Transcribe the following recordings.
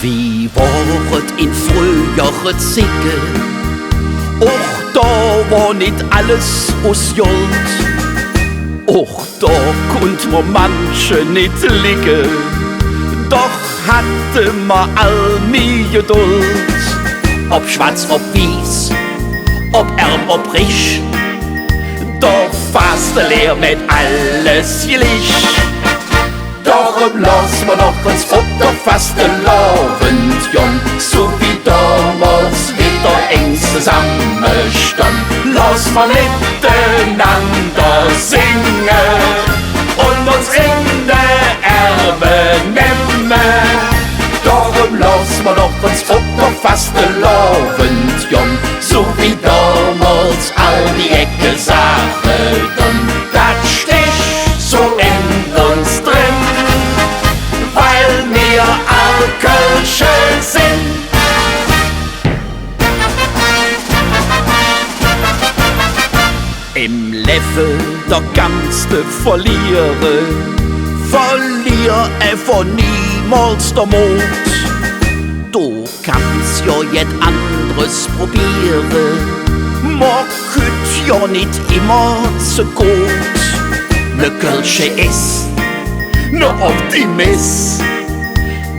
Wie waret in frühere Zicke, och da war nicht alles aus Gold, och da konnt man manche nicht liegen, doch hatte man all mi Geduld. Ob schwarz, ob weiß, ob ärm, ob reich, doch fast leer mit alles gleich. Darum lass man noch uns Futter fast laufend, Jon, so wie damals wieder eng zusammenstand. Lass man miteinander singen und uns in der Erbe nehmen. Darum lass man noch uns Futter fast laufend, Jon, so wie damals all die Ecke Sachen. Das stich so in uns drin, weil wir all Kölsche sind. Im Leben der ganze verliere einfach niemals der Mut. Du kannst ja jet anderes probieren, man könnt ja nicht immer so gut. Ne Kölsche ist ne Optimist,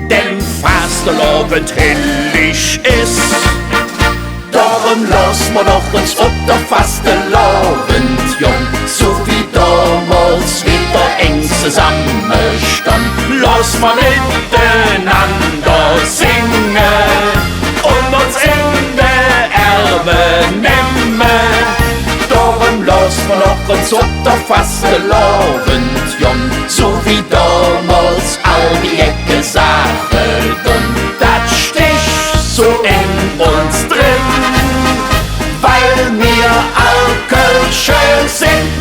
denn fast der Abend hellig ist. Darum lass man doch uns Futter fast Abend, Jon, so wie damals wieder eng zusammenstand. Lass man miteinander singen und uns in der Arme nehmen. Darum lass man doch uns Futter fast Abend, Jon, so wie damals all die Ecke Sachen. Das stich so in uns drin, weil wir all Kölsche sind.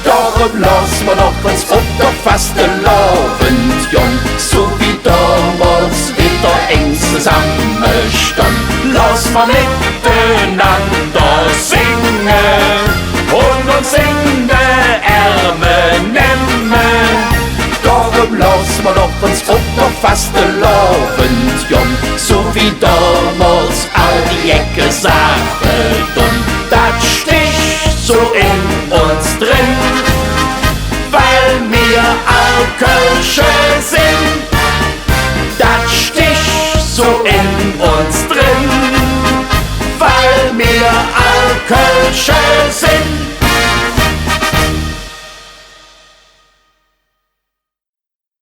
Darum lass man doch uns Futter fast Abend, Jon, so wie damals wieder eng zusammenstand. Lass man miteinander singen und uns in der Arme nehmen. Darum lass man doch uns Futter fast Abend, Jon, so wie damals all die Ecke Sachen. Das stich so in uns drin, weil wir all Kölsche sind. Das stich so in uns drin, weil wir all Kölsche sind.